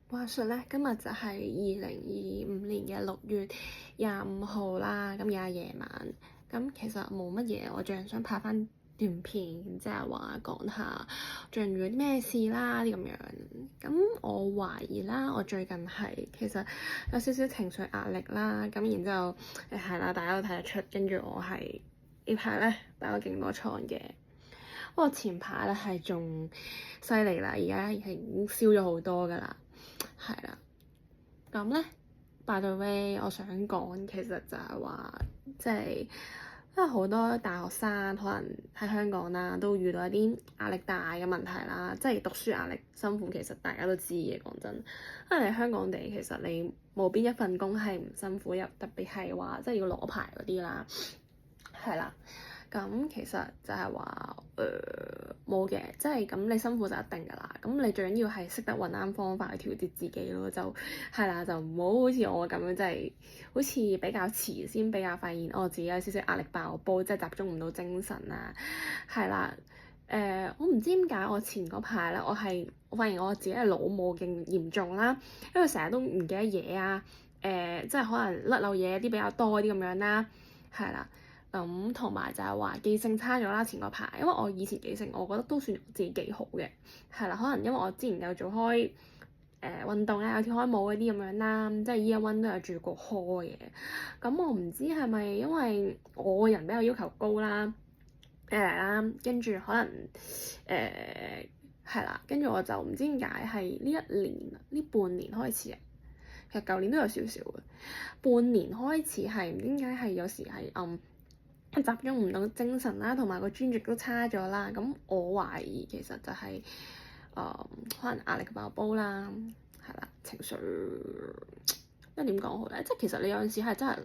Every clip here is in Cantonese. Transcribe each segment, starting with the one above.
話說咧，今日就係2025年嘅6月25號啦，咁而家夜晚，咁其實冇乜嘢，我最近想拍翻段片，即係話講下最近遇咗啲咩事啦啲咁樣。咁我懷疑啦，我最近係其實有少少情緒壓力啦，咁然之後係啦，大家都睇得出，跟住我係呢排咧擺咗勁多創嘅。不過前排咧係仲犀利啦，而家係已經消咗好多噶啦。係啦，咁咧，by the way，我想講其實就係話，即係因為好多大學生可能喺香港啦，都遇到一啲壓力大嘅問題啦，即係讀書壓力辛苦，其實大家都知嘅。講真，因為你香港地其實你冇邊一份工係唔辛苦，又特別係話即係要攞牌嗰啲啦，係啦。咁其實就係話，冇嘅，即係咁你辛苦就一定㗎啦。咁你最緊要係識得揾啱方法去調節自己咯，就係啦，就唔好好似我咁樣，即係好似比較遲先比較發現我自己有少少壓力爆煲，即係集中唔到精神啊，係啦。我唔知點解我前嗰排咧，我發現我自己係腦霧勁嚴重啦，因為成日都唔記得嘢啊，即係可能甩漏嘢啲比較多啲咁樣啦，係啦。咁同埋就係話記性差咗啦，前個排，因為我以前記性我覺得都算自己幾好嘅，係啦，可能因為我之前有做開運動啊，有跳開舞嗰啲咁樣啦，即係 Year One 都有住過開嘅。咁我唔知係咪因為我個人比較要求高啦，跟住可能係啦，跟住我就唔知點解係呢一年呢半年開始啊，其實舊年都有少少嘅，半年開始係唔知點解係有時係集中唔到精神啦，同埋個專注都差咗啦。咁我懷疑其實就係、可能壓力爆煲啦，係啦，情緒，即係點講好咧？即係其實你有陣時係真係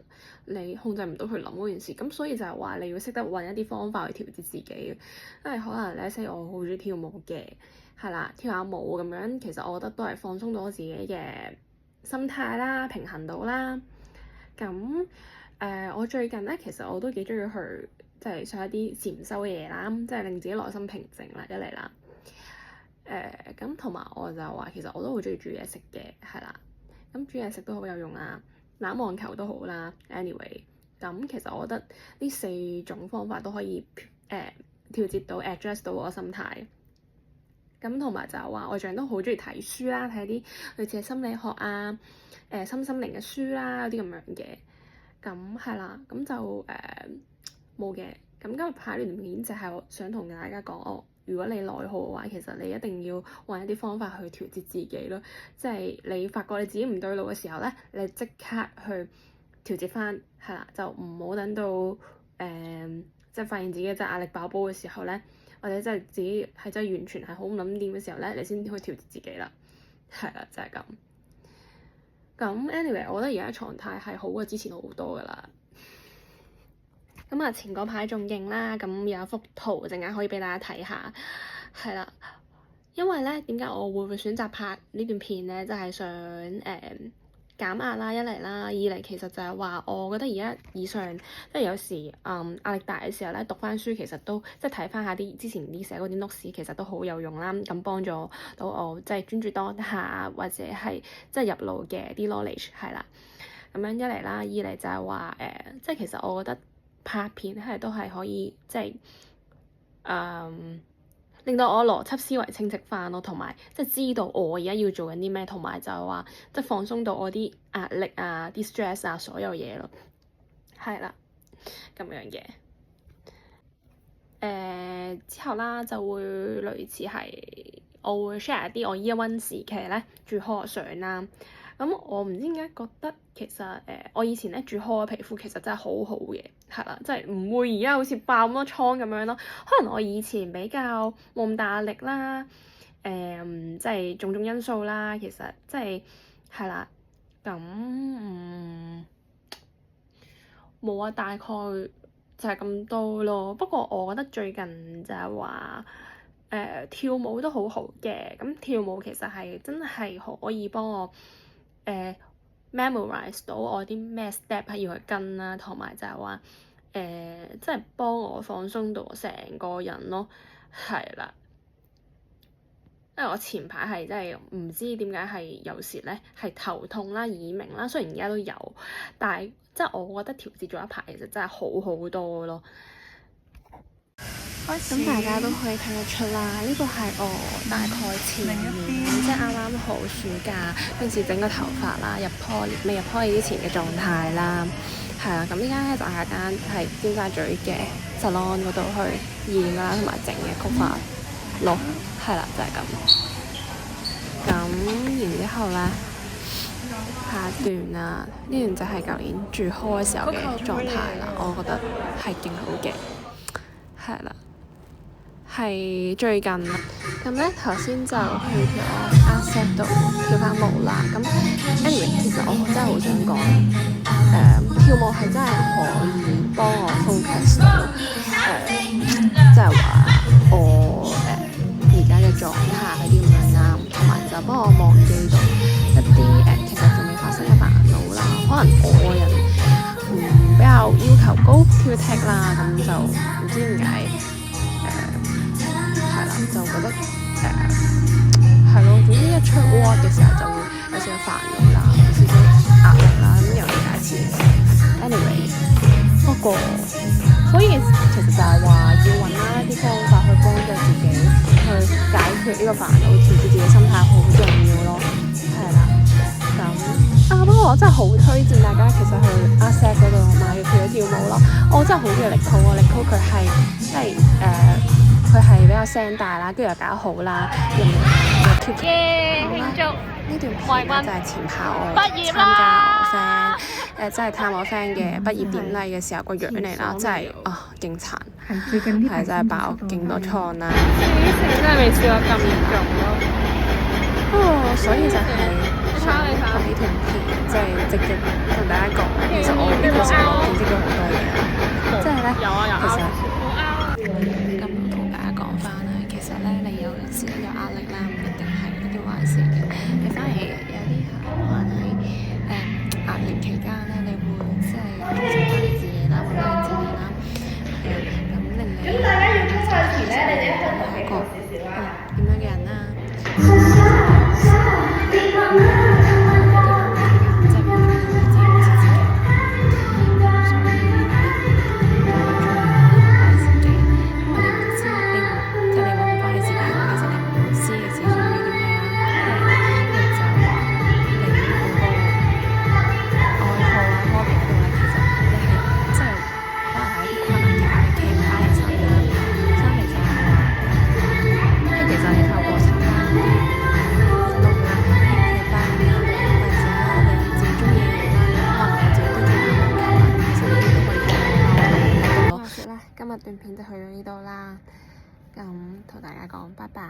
你控制唔到去諗嗰件事，咁所以就係話你要識得揾一啲方法去調節自己。因為可能咧，即係我好中意跳舞嘅，係啦，跳下舞咁樣，其實我覺得都係放鬆到自己嘅心態啦，平衡到啦。咁我最近咧，其實我都幾中意去即係上一啲禪修嘅嘢啦，即係令自己內心平靜啦，一嚟啦。咁同埋我就話，其實我都好中意煮嘢食嘅，係啦。咁煮嘢食都好有用啊，打網球都好啦。Anyway，咁其實我覺得呢4種方法都可以調節到 adjust 到我心態。咁同埋就係話，我最近都好中意睇書啦，睇啲類似係心理學啊、心靈嘅書啦，嗰啲咁樣嘅。咁係啦，咁就冇嘅。咁今日拍呢段片就係我想同大家講，如果你內耗嘅話，其實你一定要揾一啲方法去調節自己咯。即係你發覺你自己唔對路嘅時候咧，你即刻去調節翻，係啦，就唔好等到即係發現自己真係壓力爆煲嘅時候咧，或者真係自己係真係完全係好唔諗掂嘅時候咧，你先去調節自己啦。係啦，就係咁。咁 anyway，我覺得而家狀態係好過之前好多噶啦。咁啊，前嗰排仲勁啦，咁有一幅圖陣間可以俾大家睇下，係啦。因為咧，點解我會選擇拍呢段片咧？就係想減壓啦，一嚟啦，二嚟其實就係話，我覺得而家以上即係有時壓力大嘅時候咧，讀翻書其實都即係睇翻下啲之前啲寫嗰啲 notes，其實都好有用啦。咁幫助到我即係專注當下，或者係即係入腦嘅啲 knowledge 係啦。咁樣一嚟啦，二嚟就係話即係其實我覺得拍片係都係可以即係令到我邏輯思維清晰翻咯，同埋即係知道我而家要做緊啲咩，同埋就係話即係放鬆到我啲壓力啊、啲 stress 啊所有嘢咯，係啦，咁樣嘅。之後啦就會類似係我會 share 一啲我 Year One 時期咧住 hall 嘅相啦。咁我唔知點解覺得其實我以前咧住 hall 嘅皮膚其實真係好好嘅，係啦，即係唔會而家好似爆咁多瘡咁樣咯。可能我以前比較冇咁大壓力啦，即係種種因素啦，其實即係啦，咁冇啊，大概就係咁多咯。不過我覺得最近就係話跳舞都好好嘅，咁跳舞其實係真係可以幫我memorize 到我啲咩 step 係要去跟啦，同埋就係話即係幫我放鬆到成個人咯，係啦。因為我前排係真係唔知點解係有時咧係頭痛啦、耳鳴啦，雖然而家都有，但係即係我覺得調節咗一排，其實真係好好多咯。咁大家都可以睇得出啦，呢個係我大概前年即係啱啱好暑假嗰陣時整個頭髮啦，未入 poly 之前嘅狀態啦，係啦。咁呢間咧就係間係尖沙咀嘅 salon 嗰度去染啦同埋整嘅曲髮咯，係啦，就係咁。咁然之後咧，下一段啦，呢段就係舊年住 hall 嘅時候嘅狀態啦，我覺得係勁好嘅，係啦。係最近啦，咁咧頭先就去咗 Art Set 度跳翻舞啦。咁 anyway， 其實我真係好想講，跳舞係真係可以幫我 focus 到，即係話我而家嘅狀態係啲咁樣啦，同埋就幫我忘記到一啲其實仲未發生嘅煩惱啦。可能我個人比較要求高挑剔啦，咁就唔知點解。係啦，就覺得係咯，總之一出 work 嘅時候就會有少少煩惱啦，有少少壓力啦，咁又理解自己。anyway， 不過所以其實就係話要揾啦一啲方法去幫助自己去解決呢個煩惱，調節自己心態好重要咯。係啦，咁不過我真係好推薦大家其實去 Art Set 嗰度買要跳舞咯。我真係好中意力高啊，力高佢係即係佢係比較聲大啦，跟住又搞好啦，又 keep 住好啦。呢段片就係前排我參加我 friend 即係探我 friend 嘅畢業典禮嘅時候個樣嚟啦，真係勁殘，係真係爆勁多瘡啦。真係未試過咁嚴重咯。不過所以就係想呢段片即係直接同大家講，其實我呢個時候見識咗好多嘢，即係咧其實。咁同大家講翻啦，其實咧你有時有壓力啦，唔一定係一啲壞事嘅，你反而有啲可能喺壓力期間咧，你會即係重新翻你自己啦，揾翻你自己啦，咁令你咁大家要出賽前咧，你哋一個係一個點樣嘅人啦。今日段片就去到呢度啦，咁同大家講拜拜。